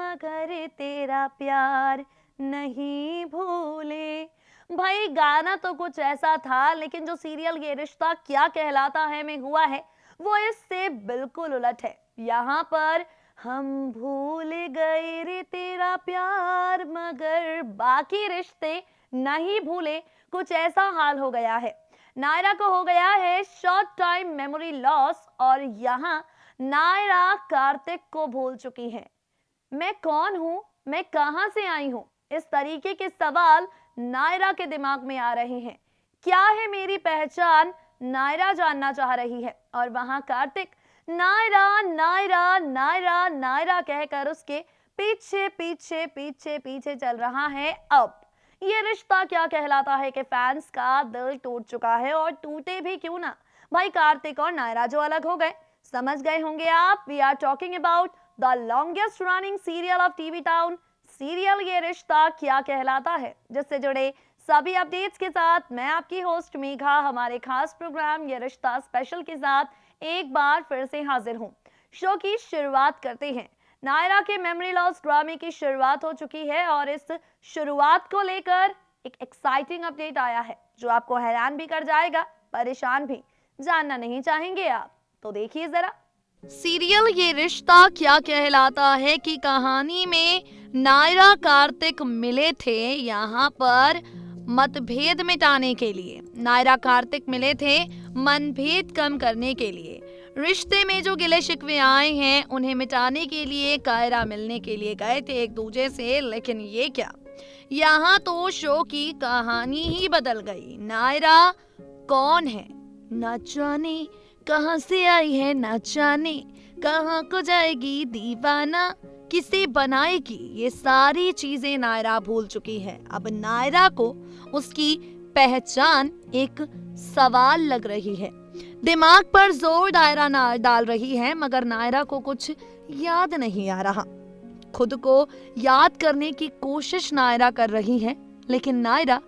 मगर तेरा प्यार नहीं भूले। भाई गाना तो कुछ ऐसा था, लेकिन जो सीरियल ये रिश्ता क्या कहलाता है में हुआ है वो इससे बिल्कुल उलट है। यहाँ पर हम भूल गए रे तेरा प्यार मगर बाकी रिश्ते नहीं भूले, कुछ ऐसा हाल हो गया है। नायरा को हो गया है शॉर्ट टाइम मेमोरी लॉस और यहाँ नायरा कार्तिक को भूल चुकी है। मैं कौन हूँ, मैं कहां से आई हूँ, इस तरीके के सवाल नायरा के दिमाग में आ रहे हैं। क्या है मेरी पहचान, नायरा जानना चाह रही है। और वहां कार्तिक नायरा नायरा नायरा नायरा कहकर उसके पीछे पीछे पीछे पीछे चल रहा है। अब ये रिश्ता क्या कहलाता है कि फैंस का दिल टूट चुका है, और टूटे भी क्यों ना भाई, कार्तिक और नायरा जो अलग हो गए, समझ गए होंगे आप। We are talking about the longest running serial of TV town, serial ये रिश्ता क्या कहलाता है, जिससे जुड़े सभी अपडेट्स के साथ मैं आपकी होस्ट मेघा हमारे खास प्रोग्राम ये रिश्ता स्पेशल के साथ एक बार फिर से हाजिर हूं। शो की शुरुआत करते हैं। नायरा के मेमोरी लॉस ड्रामे की शुरुआत हो चुकी है और इस शुरुआत को लेकर एक एक्साइटिंग अपडेट आया है जो आपको हैरान भी कर जाएगा, परेशान भी। जानना नहीं चाहेंगे आप तो देखिए जरा। सीरियल ये रिश्ता क्या कहलाता है कि कहानी में नायरा कार्तिक मिले थे यहाँ पर मतभेद मिटाने के लिए। नायरा कार्तिक मिले थे मनभेद कम करने के लिए। रिश्ते में जो गिले शिकवे आए हैं उन्हें मिटाने के लिए कायरा मिलने के लिए गए थे एक दूसरे से। लेकिन ये क्या, यहाँ तो शो की कहानी ही बदल गई। नायरा कौन है न जाने, कहां से आई है न जाने, कहां को जाएगी दीवाना, किसे बनाएगी, ये सारी चीजें नायरा भूल चुकी है। अब नायरा को उसकी पहचान एक सवाल लग रही है। दिमाग पर जोर नायरा डाल रही है, मगर नायरा को कुछ याद नहीं आ रहा। खुद को याद करने की कोशिश नायरा कर रही है, लेकिन नायरा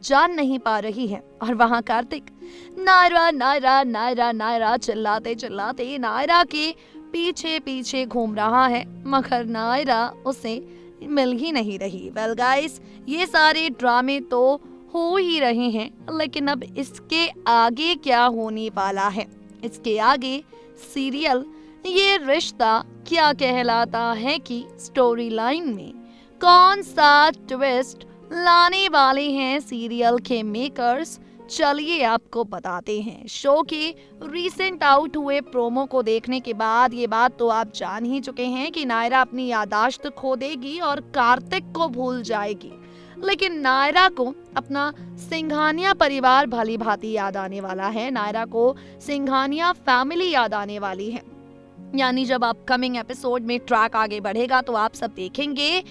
जान नहीं पा रही है। और वहां कार्तिक नायरा नायरा नायरा नायरा चिल्लाते चिल्लाते नायरा के पीछे पीछे घूम रहा है, मगर नायरा उसे मिल ही नहीं रही। वेल गाइस, ये सारे ड्रामे तो हो ही रहे हैं, लेकिन अब इसके आगे क्या होने वाला है, इसके आगे सीरियल ये रिश्ता क्या कहलाता है कि स्टोरी लाइन में कौन सा ट्विस्ट लाने वाले हैं सीरियल के मेकर्स, चलिए आपको बताते हैं। शो के रिसेंट आउट हुए प्रोमो को देखने के बाद ये बात तो आप जान ही चुके हैं कि नायरा अपनी यादाश्त खो देगी और कार्तिक को भूल जाएगी। लेकिन नायरा को अपना सिंघानिया परिवार भली भांति याद आने वाला है। नायरा को सिंघानिया फैमिली याद आने वाली है। यानी जब अपकमिंग एपिसोड में ट्रैक आगे बढ़ेगा तो आप सब देखेंगे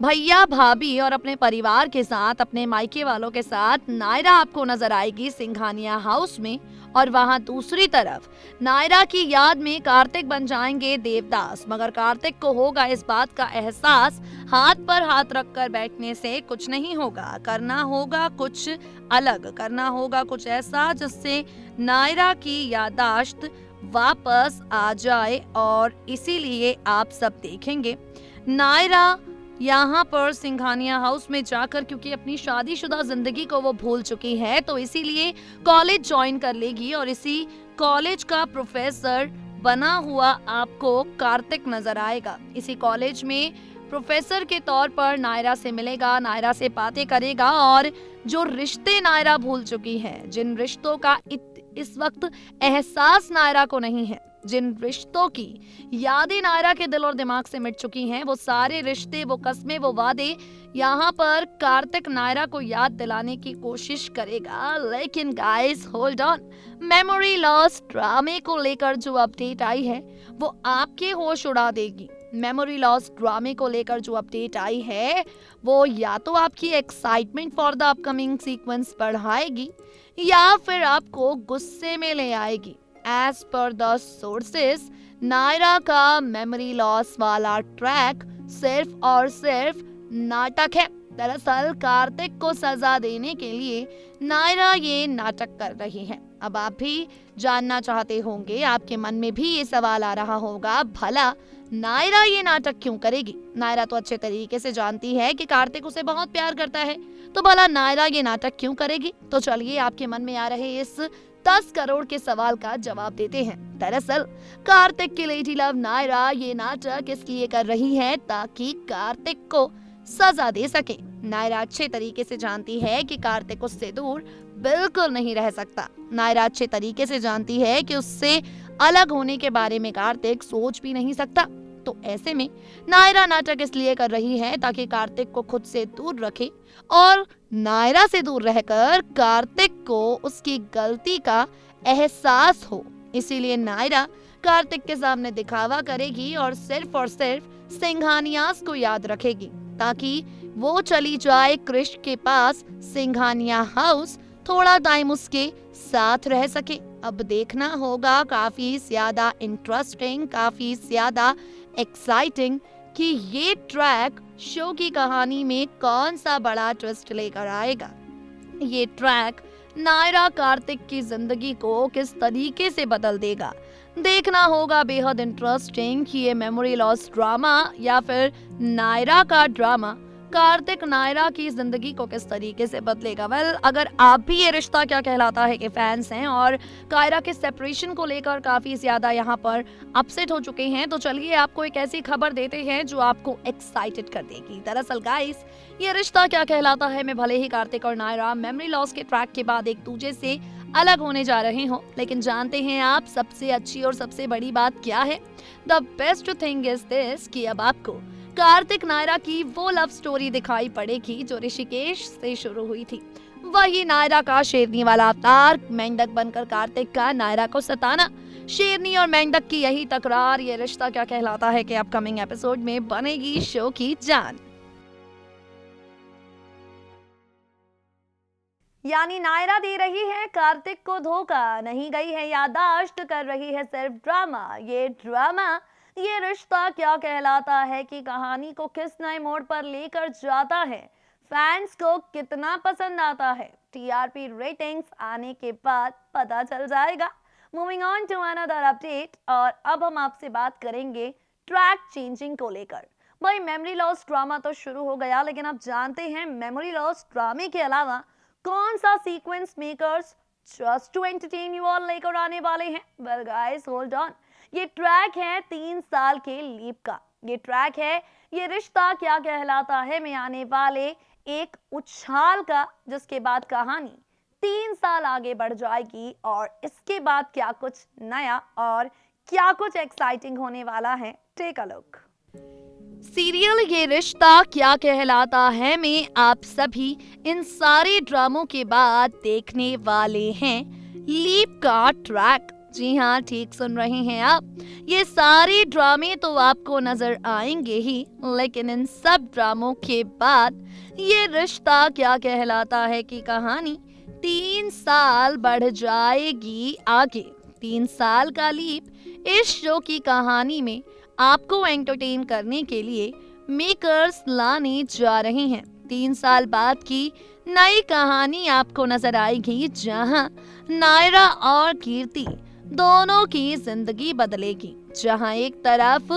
भैया भाभी और अपने परिवार के साथ, अपने मायके वालों के साथ नायरा आपको नजर आएगी सिंघानिया हाउस में। और वहां दूसरी तरफ नायरा की याद में कार्तिक बन जाएंगे देवदास। मगर कार्तिक को होगा इस बात का एहसास, हाथ पर हाथ रखकर बैठने से कुछ नहीं होगा, करना होगा कुछ अलग, करना होगा कुछ ऐसा जिससे नायरा की यादाश्त वापस आ जाए। और इसीलिए आप सब देखेंगे नायरा यहाँ पर सिंघानिया हाउस में जाकर, क्योंकि अपनी शादीशुदा जिंदगी को वो भूल चुकी है, तो इसीलिए कॉलेज ज्वाइन कर लेगी और इसी कॉलेज का प्रोफेसर बना हुआ आपको कार्तिक नजर आएगा। इसी कॉलेज में प्रोफेसर के तौर पर नायरा से मिलेगा, नायरा से बातें करेगा और जो रिश्ते नायरा भूल चुकी है, जिन रिश्तों का इस वक्त एहसास नायरा को नहीं है, जिन रिश्तों की यादें नायरा के दिल और दिमाग से मिट चुकी हैं, वो सारे रिश्ते, वो कस्में, वो वादे यहाँ पर कार्तिक नायरा को याद दिलाने की कोशिश करेगा। लेकिन guys hold on, memory loss ड्रामे को लेकर जो अपडेट आई है वो आपके होश उड़ा देगी। मेमोरी लॉस ड्रामे को लेकर जो अपडेट आई है वो या तो आपकी excitement for the upcoming sequence बढ़ाएगी या फिर आपको गुस्से में ले आएगी। As per the sources, Naira का मेमोरी लॉस वाला ट्रैक सिर्फ और सिर्फ नाटक है। दरअसल कार्तिक को सजा देने के लिए नायरा ये नाटक कर रही है। अब आप भी जानना चाहते होंगे, आपके मन में भी ये सवाल आ रहा होगा, भला नायरा ये नाटक क्यों करेगी? नायरा तो अच्छे तरीके से जानती है कि कार्तिक उसे बहुत प्यार करता है, तो भला नायरा ये नाटक क्यों करेगी? तो चलिए आपके मन में आ रहे इस 10 करोड़ के सवाल का जवाब देते हैं। दरअसल कार्तिक की लेडी लव नायरा ये नाटक इसलिए कर रही है ताकि कार्तिक को सजा दे सके। नायरा अच्छे तरीके से जानती है कि कार्तिक उससे दूर बिल्कुल नहीं रह सकता। नायरा अच्छे तरीके से जानती है कि उससे अलग होने के बारे में कार्तिक सोच भी नहीं सकता। तो ऐसे में नायरा नाटक इसलिए कर रही है ताकि कार्तिक को खुद से दूर रखे और नायरा से दूर रहकर कार्तिक को उसकी गलती का एहसास हो। इसीलिए नायरा कार्तिक के सामने दिखावा करेगी और सिर्फ सिंघानियास को याद रखेगी ताकि वो चली जाए कृष के पास सिंघानिया हाउस, थोड़ा टाइम उसके साथ रह सके। अब देखना होगा काफी ज्यादा इंटरेस्टिंग, काफी ज्यादा एक्साइटिंग कि ये ट्रैक शो की कहानी में कौन सा बड़ा ट्विस्ट लेकर आएगा। ये ट्रैक नायरा कार्तिक की जिंदगी को किस तरीके से बदल देगा। देखना होगा बेहद इंटरेस्टिंग कि ये मेमोरी लॉस ड्रामा या फिर नायरा का ड्रामा कार्तिक नायरा की जिंदगी को किस तरीके से बदलेगा। अगर आप भी ये रिश्ता क्या कहलाता है के फैंस हैं और कायरा के सेपरेशन को लेकर काफी ज्यादा यहाँ पर अपसेट हो चुके हैं, तो चलिए आपको एक ऐसी खबर देते हैं जो आपको एक्साइटेड कर देगी। दरअसल गाइस, ये रिश्ता क्या कहलाता है में भले ही कार्तिक और नायरा मेमोरी लॉस के ट्रैक के बाद एक दूसरे से अलग होने जा रहे हो, लेकिन जानते हैं आप सबसे अच्छी और सबसे बड़ी बात क्या है? The best thing is this कि अब आपको कार्तिक नायरा की वो लव स्टोरी दिखाई पड़ेगी जो ऋषिकेश से शुरू हुई थी। वही नायरा का शेरनी वाला अवतार, मेंढक बनकर कार्तिक का नायरा को सताना, शेरनी और मेंढक की यही तकरार, ये रिश्ता क्या कहलाता है कि अपकमिंग एपिसोड में बनेगी शो की जान। यानी नायरा दे रही है कार्तिक को धोखा, नहीं गई है यादाश्त, कर रही है सिर्फ ड्रामा। ये रिश्ता क्या कहलाता है कि कहानी को किस नए मोड़ पर लेकर जाता है, फैंस को कितना पसंद आता है, टीआरपी रेटिंग्स आने के बाद पता चल जाएगा। Moving on to another update, और अब हम आपसे बात करेंगे ट्रैक चेंजिंग को लेकर। भाई मेमोरी लॉस ड्रामा तो शुरू हो गया, लेकिन आप जानते हैं मेमोरी लॉस ड्रामे के अलावा कौन सा sequence makers just to entertain you all लेकर आने वाले हैं? Well guys, hold on. ये ट्रैक है 3 साल के लीप का। ये ट्रैक है ये रिश्ता क्या कहलाता है में आने वाले एक उछाल का, जिसके बाद कहानी 3 साल आगे बढ़ जाएगी और इसके बाद क्या कुछ नया और क्या कुछ एक्साइटिंग होने वाला है। Take a look. सीरियल ये रिश्ता क्या कहलाता है में आप सभी इन सारे ड्रामों के बाद देखने वाले हैं लीप का ट्रैक। जी हाँ, ठीक सुन रहे हैं आप। ये सारे ड्रामे तो आपको नजर आएंगे ही, लेकिन इन सब ड्रामों के बाद ये रिश्ता क्या कहलाता है कि कहानी 3 साल बढ़ जाएगी आगे। 3 साल का लीप इस शो की कहानी में आपको एंटरटेन करने के लिए मेकर्स लाने जा रहे हैं। 3 साल बाद की नई कहानी आपको नजर आएगी, जहां नायरा और कीर्ति दोनों की जिंदगी बदलेगी। जहां एक तरफ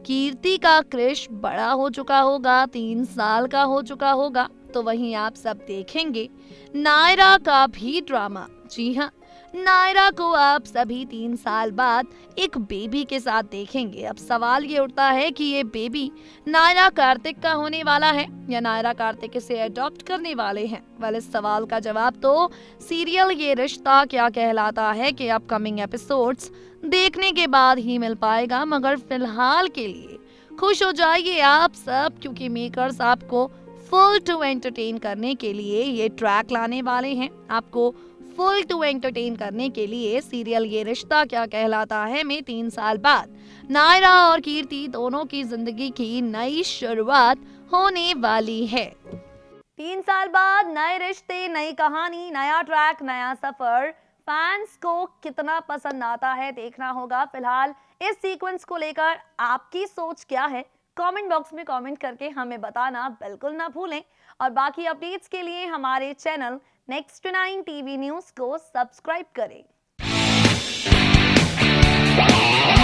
कीर्ति का क्रिश बड़ा हो चुका होगा, 3 साल का हो चुका होगा, तो वहीं आप सब देखेंगे नायरा का भी ड्रामा। जी हाँ, नायरा को आप सभी 3 साल बाद एक बेबी के साथ देखेंगे। अब सवाल ये उठता है कि ये बेबी नायरा कार्तिक का होने वाला है या नायरा कार्तिक इसे अडॉप्ट करने वाले हैं। वाले इस सवाल का जवाब तो सीरियल ये रिश्ता क्या कहलाता है कि अपकमिंग एपिसोड्स देखने के बाद ही मिल पाएगा। मगर फिलहाल के लिए खुश हो जाइए आप सब, क्योंकि मेकर्स आपको फुल टू एंटरटेन करने के लिए ये ट्रैक लाने वाले हैं। आपको फुल टू एंटरटेन करने के लिए सीरियल ये रिश्ता क्या कहलाता है में 3 साल बाद नायरा और कीर्ति दोनों की जिंदगी की नई शुरुआत होने वाली है। 3 साल बाद नए रिश्ते, नई कहानी, नया ट्रैक, नया सफर, फैंस को कितना पसंद आता है देखना होगा। फिलहाल इस सीक्वेंस को लेकर आपकी सोच क्या है, कमेंट बॉक्स में कमेंट करके हमें बताना बिल्कुल ना भूलें। और बाकी अपडेट्स के लिए हमारे चैनल नेक्स्ट 9 टीवी न्यूज़ को सब्सक्राइब करें। है।